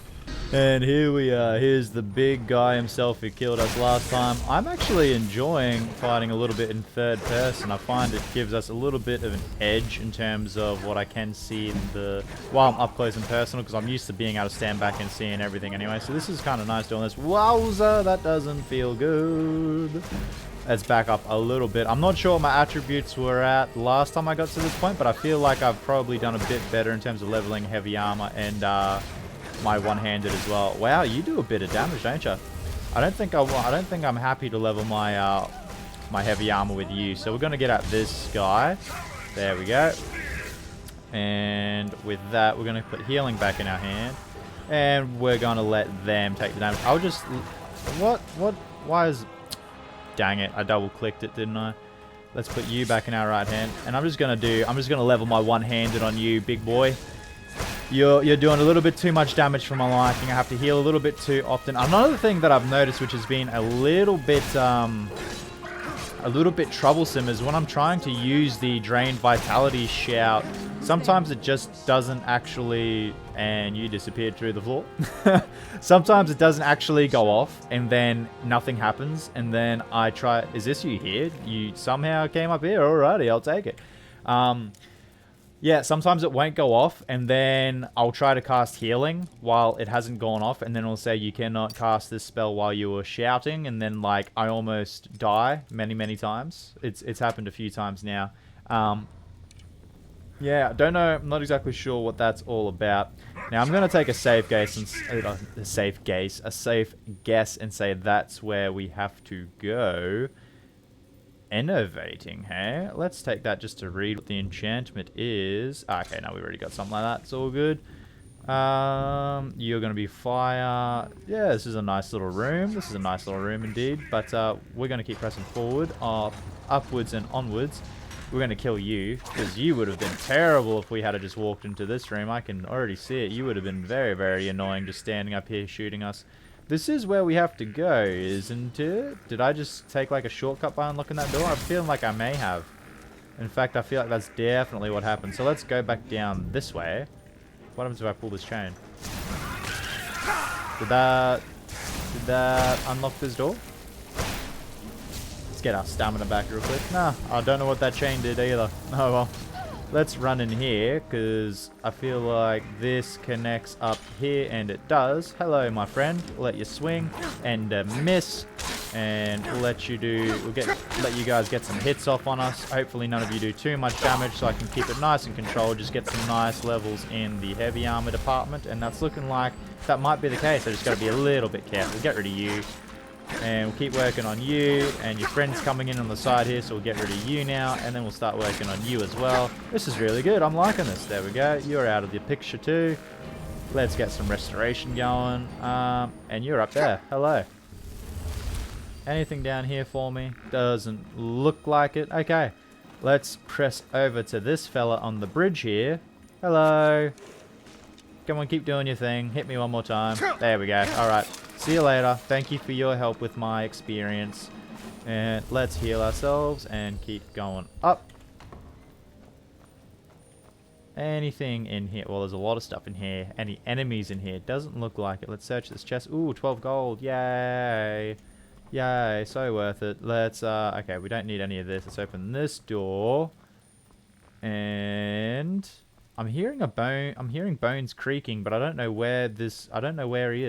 And here we are. Here's the big guy himself who killed us last time. I'm actually enjoying fighting a little bit in third person. I find it gives us a little bit of an edge in terms of what I can see in while I'm up close and personal, because I'm used to being able to stand back and seeing everything anyway. So this is kind of nice doing this. Wowza, that doesn't feel good. Let's back up a little bit. I'm not sure what my attributes were at last time I got to this point, but I feel like I've probably done a bit better in terms of leveling heavy armor and my one-handed as well. Wow, you do a bit of damage, don't you? I don't think I'm happy to level my my heavy armor with you. So we're gonna get at this guy. There we go. And with that, we're gonna put healing back in our hand, and we're gonna let them take the damage. I'll just what? Why is? Dang it! I double-clicked it, didn't I? Let's put you back in our right hand, and I'm just gonna level my one-handed on you, big boy. You're doing a little bit too much damage for my liking. I have to heal a little bit too often. Another thing that I've noticed, which has been a little bit troublesome, is when I'm trying to use the drained vitality shout, sometimes it just doesn't actually... And you disappeared through the floor. Sometimes it doesn't actually go off, and then nothing happens, and then I try... Is this you here? You somehow came up here? Alrighty, I'll take it. Yeah, sometimes it won't go off, and then I'll try to cast healing while it hasn't gone off, and then it'll say you cannot cast this spell while you were shouting, and then like I almost die many times. It's happened a few times now. Yeah, I don't know. I'm not exactly sure what that's all about. Now I'm gonna take a safe guess and a safe guess and say that's where we have to go. Innovating, hey? Let's take that just to read what the enchantment is. Okay, no, we already got something like that. It's all good. You're gonna be fire. Yeah, this is a nice little room. This is a nice little room indeed. But we're gonna keep pressing forward, upwards and onwards. We're gonna kill you because you would have been terrible if we had just walked into this room. I can already see it. You would have been very, very annoying just standing up here shooting us. This is where we have to go, isn't it? Did I just take like a shortcut by unlocking that door? I'm feeling like I may have. In fact, I feel like that's definitely what happened. So let's go back down this way. What happens if I pull this chain? Did that unlock this door? Let's get our stamina back real quick. Nah, I don't know what that chain did either. Oh well. Let's run in here, because I feel like this connects up here, and it does. Hello, my friend. We'll let you swing and miss, and we'll let you let you guys get some hits off on us. Hopefully none of you do too much damage, so I can keep it nice and controlled. Just get some nice levels in the heavy armor department, and that's looking like that might be the case. I just got to be a little bit careful. Get rid of you. And we'll keep working on you, and your friend's coming in on the side here, so we'll get rid of you now, and then we'll start working on you as well. This is really good. I'm liking this. There we go. You're out of the picture too. Let's get some restoration going. And you're up there. Hello. Anything down here for me? Doesn't look like it. Okay. Let's press over to this fella on the bridge here. Hello. Come on, keep doing your thing. Hit me one more time. There we go. Alright. See you later. Thank you for your help with my experience. And let's heal ourselves and keep going up. Anything in here? Well, there's a lot of stuff in here. Any enemies in here? Doesn't look like it. Let's search this chest. Ooh, 12 gold. Yay. Yay. So worth it. Let's, okay, we don't need any of this. Let's open this door. And I'm hearing bones creaking, but I don't know where he is.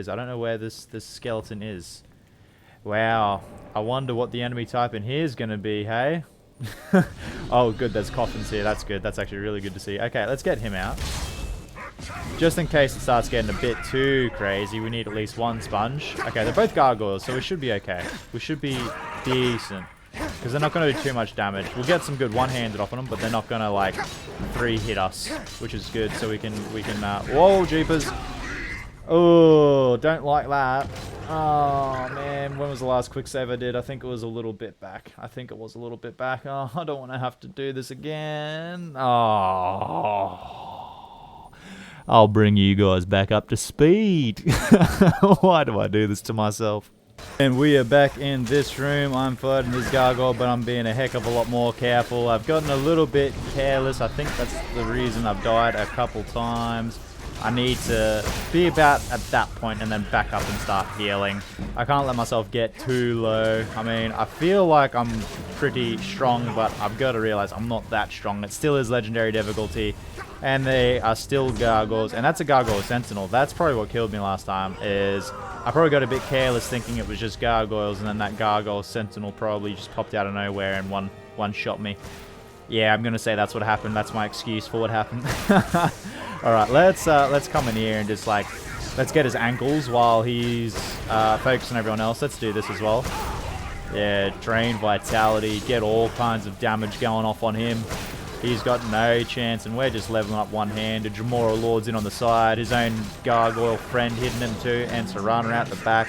I don't know where this skeleton is. Wow. I wonder what the enemy type in here is going to be, hey? Oh, good. There's coffins here. That's good. That's actually really good to see. Okay, let's get him out. Just in case it starts getting a bit too crazy, we need at least one sponge. Okay, they're both gargoyles, so we should be okay. We should be decent. Because they're not going to do too much damage. We'll get some good one-handed off on them, but they're not going to, like, 3-hit us, which is good. So we can, whoa, jeepers. Oh, don't like that. Oh, man. When was the last quick save I did? I think it was a little bit back. Oh, I don't want to have to do this again. Oh. I'll bring you guys back up to speed. Why do I do this to myself? And we are back in this room. I'm fighting this gargoyle, but I'm being a heck of a lot more careful. I've gotten a little bit careless. I think that's the reason I've died a couple times. I need to be about at that point and then back up and start healing. I can't let myself get too low. I mean, I feel like I'm pretty strong, but I've got to realize I'm not that strong. It still is legendary difficulty, and they are still gargoyles. And that's a gargoyle sentinel. That's probably what killed me last time, is I probably got a bit careless thinking it was just gargoyles, and then that gargoyle sentinel probably just popped out of nowhere and one-shot me. Yeah, I'm gonna say that's what happened. That's my excuse for what happened. All right, let's come in here and just like, let's get his ankles while he's focusing on everyone else. Let's do this as well. Yeah, drain vitality, get all kinds of damage going off on him. He's got no chance, and we're just leveling up one-handed. Jamora Lord's in on the side. His own gargoyle friend hitting him too, and Serana out the back.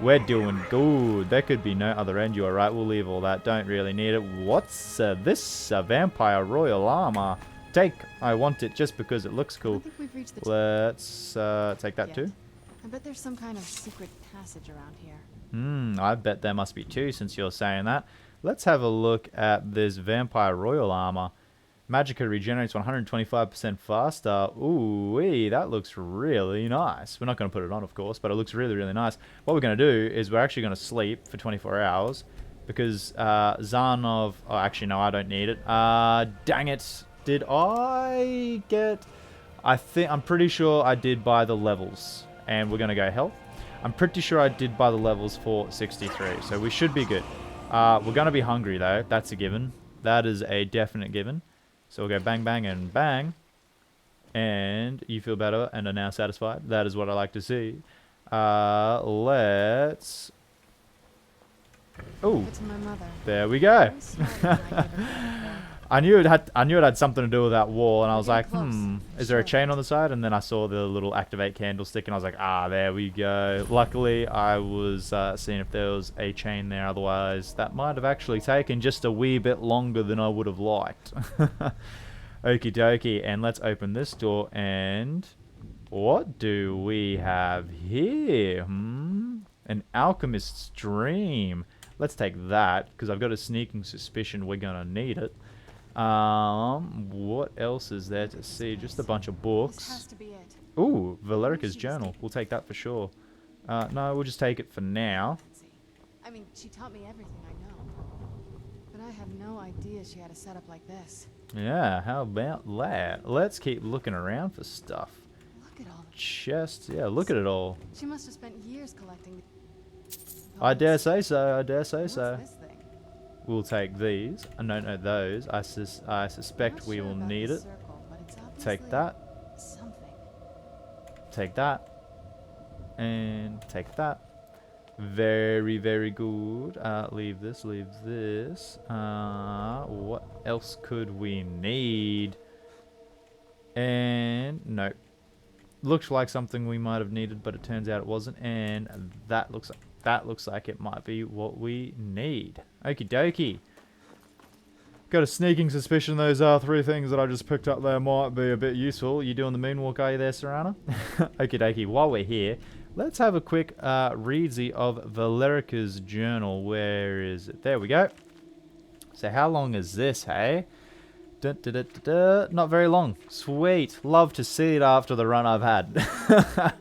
We're doing good. There could be no other end. You are right. We'll leave all that. Don't really need it. What's this? Vampire Royal Armor. Take. I want it just because it looks cool. I think we've reached the Let's take that too. I bet there's some kind of secret passage around here. I bet there must be too, since you're saying that. Let's have a look at this Vampire Royal Armor. Magicka regenerates 125% faster. Ooh, that looks really nice. We're not going to put it on, of course, but it looks really, really nice. What we're going to do is we're actually going to sleep for 24 hours because Zarnov... Oh, actually, no, I don't need it. Dang it. Did I get... I'm pretty sure I did buy the levels, and we're going to go health. I'm pretty sure I did buy the levels for 63, so we should be good. We're going to be hungry, though. That's a given. That is a definite given. So we'll go bang, bang, and bang. And you feel better and are now satisfied. That is what I like to see. Let's... Oh, It's my mother. there we go. I knew it had something to do with that wall, and I was We're like, getting close. is there a Sure. chain on the side? And then I saw the little activate candlestick, and I was like, there we go. Luckily, I was seeing if there was a chain there. Otherwise, that might have actually taken just a wee bit longer than I would have liked. Okie dokie, and let's open this door, and what do we have here? An alchemist's dream. Let's take that, because I've got a sneaking suspicion we're going to need it. What else is there to see? Just a bunch of This books. has to be it. Ooh, Valerica's journal. We'll take that for sure. No, we'll just take it for now. I mean, she taught me everything I know. But I had no idea she had a setup like this. Yeah, how about that? Let's keep looking around for stuff. Look at all the... Chests. Yeah, look at it all. She must have spent years collecting... I dare say so. I dare say What's so. this thing? We'll take these. No, those. I suspect we will need it. Circle, but it's Take obviously that. something. Take that. And take that. Very, very good. Leave this, leave this. What else could we need? And nope. Looks like something we might have needed, but it turns out it wasn't. And that looks like it might be what we need. Okie dokie. Got a sneaking suspicion those three things that I just picked up there might be a bit useful. You doing the moonwalk, are you there, Serana? Okie dokie. While we're here, let's have a quick readsy of Valerica's journal. Where is it? There we go. So how long is this, hey? Not very long. Sweet. Love to see it after the run I've had. Okie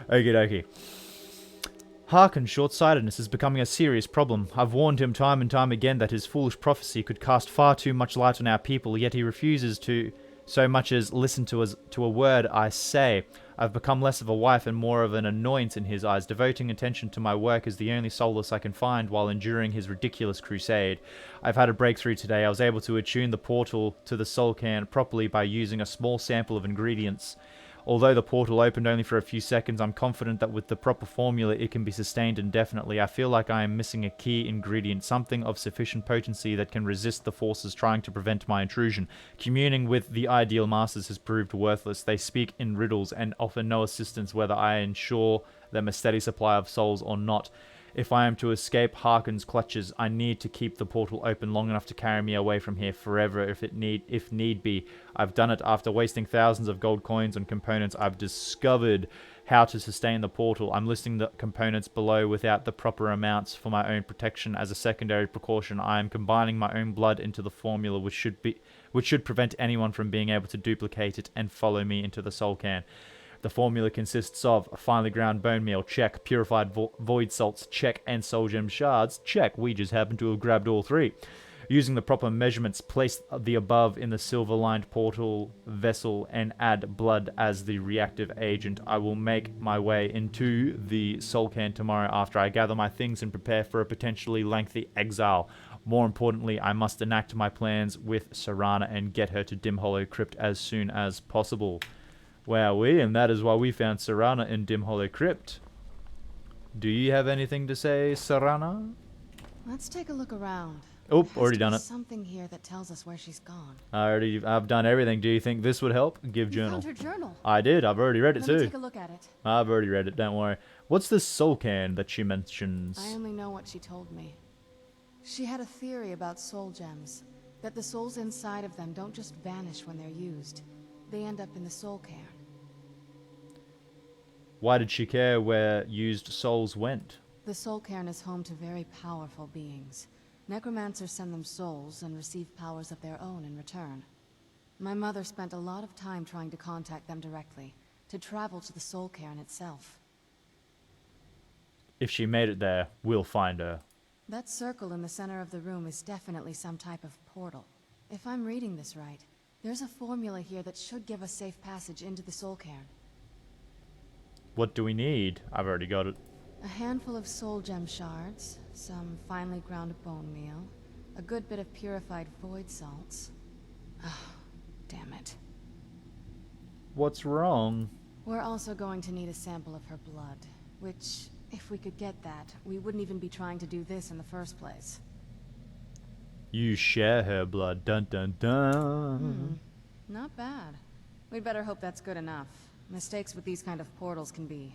dokie. Harkon's short-sightedness is becoming a serious problem. I've warned him time and time again that his foolish prophecy could cast far too much light on our people, yet he refuses to so much as listen to a word I say. I've become less of a wife and more of an annoyance in his eyes. Devoting attention to my work is the only solace I can find while enduring his ridiculous crusade. I've had a breakthrough today. I was able to attune the portal to the soul can properly by using a small sample of ingredients. Although the portal opened only for a few seconds, I'm confident that with the proper formula it can be sustained indefinitely. I feel like I am missing a key ingredient, something of sufficient potency that can resist the forces trying to prevent my intrusion. Communing with the ideal masters has proved worthless. They speak in riddles and offer no assistance whether I ensure them a steady supply of souls or not. If I am to escape Harkon's clutches, I need to keep the portal open long enough to carry me away from here forever if need be. I've done it after wasting thousands of gold coins on components. I've discovered how to sustain the portal. I'm listing the components below without the proper amounts for my own protection. As a secondary precaution, I am combining my own blood into the formula, which should prevent anyone from being able to duplicate it and follow me into the soul can. The formula consists of finely ground bone meal, check, purified void salts, check, and soul gem shards, check. We just happen to have grabbed all three. Using the proper measurements, place the above in the silver-lined portal vessel and add blood as the reactive agent. I will make my way into the soul can tomorrow after I gather my things and prepare for a potentially lengthy exile. More importantly, I must enact my plans with Serana and get her to Dim Hollow Crypt as soon as possible. Wowee, and that is why we found Serana in Dim Hollow Crypt. Do you have anything to say, Serana? Let's take a look around. Oh, already done it. Something here that tells us where she's gone. I've done everything. Do you think this would help? Give You journal. found her journal. I did. I've already read it Let too. me take a look at it. I've already read it. Don't worry. What's this soul can that she mentions? I only know what she told me. She had a theory about soul gems, that the souls inside of them don't just vanish when they're used. They end up in the soul cairn. Why did she care where used souls went? The soul cairn is home to very powerful beings. Necromancers send them souls and receive powers of their own in return. My mother spent a lot of time trying to contact them directly, to travel to the soul cairn itself. If she made it there, we'll find her. That circle in the center of the room is definitely some type of portal. If I'm reading this right, there's a formula here that should give us safe passage into the soul cairn. What do we need? I've already got it. A handful of soul gem shards, some finely ground bone meal, a good bit of purified void salts. Oh, damn it. What's wrong? We're also going to need a sample of her blood, which, if we could get that, we wouldn't even be trying to do this in the first place. You share her blood. Dun dun dun. Not bad. We'd better hope that's good enough. Mistakes with these kind of portals can be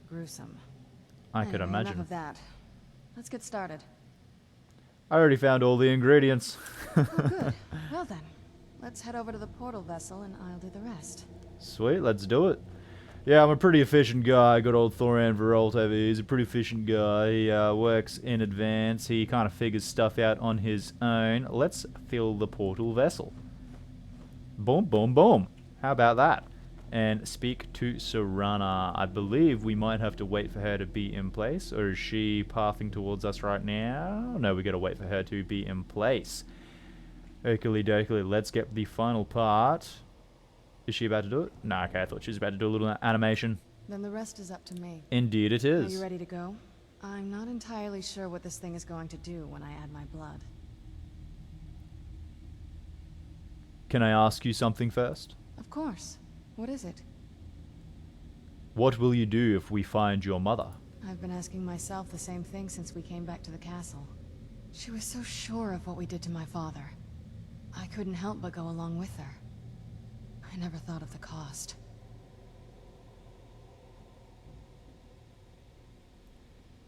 gruesome. I could Anyway, imagine. Enough of that. Let's get started. I already found all the ingredients. Oh, good. Well then, let's head over to the portal vessel and I'll do the rest. Sweet, let's do it. Yeah, I'm a pretty efficient guy. Good old Thoran Veralt over here. He's a pretty efficient guy. He works in advance. He kind of figures stuff out on his own. Let's fill the portal vessel. Boom, boom, boom. How about that? And speak to Serana. I believe we might have to wait for her to be in place. Or is she pathing towards us right now? No, we gotta wait for her to be in place. Oakley dokley. Let's get the final part. Is she about to do it? No, okay, I thought she was about to do a little animation. Then the rest is up to me. Indeed it Are is. you ready to go? I'm not entirely sure what this thing is going to do when I add my blood. Can I ask you something first? Of course. What is it? What will you do if we find your mother? I've been asking myself the same thing since we came back to the castle. She was so sure of what we did to my father. I couldn't help but go along with her. I never thought of the cost.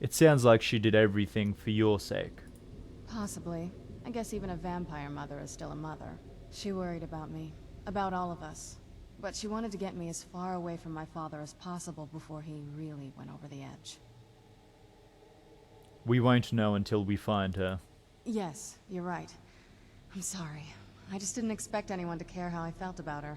It sounds like she did everything for your sake. Possibly. I guess even a vampire mother is still a mother. She worried about me. About all of us. But she wanted to get me as far away from my father as possible before he really went over the edge. We won't know until we find her. Yes, you're right. I'm sorry. I just didn't expect anyone to care how I felt about her.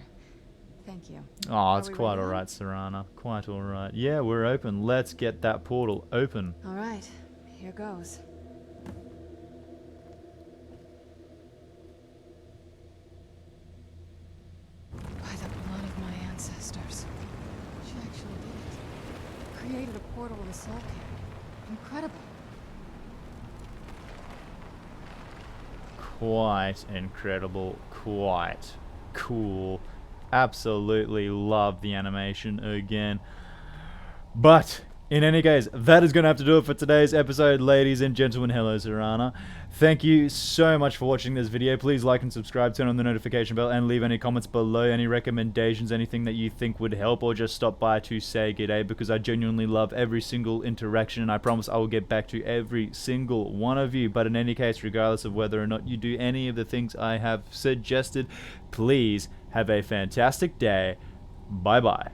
Thank you. Oh, it's we quite ready now? alright, Serana. Quite alright. Yeah, we're open. Let's get that portal open. Alright, here goes. By the blood of my ancestors. She actually did it. Created a portal to the Soul King. Incredible. Quite incredible. Quite cool. Absolutely love the animation again. But in any case, that is going to have to do it for today's episode, ladies and gentlemen. Hello, Serana. Thank you so much for watching this video. Please like and subscribe, turn on the notification bell, and leave any comments below, any recommendations, anything that you think would help, or just stop by to say g'day, because I genuinely love every single interaction, and I promise I will get back to every single one of you. But in any case, regardless of whether or not you do any of the things I have suggested, please have a fantastic day. Bye-bye.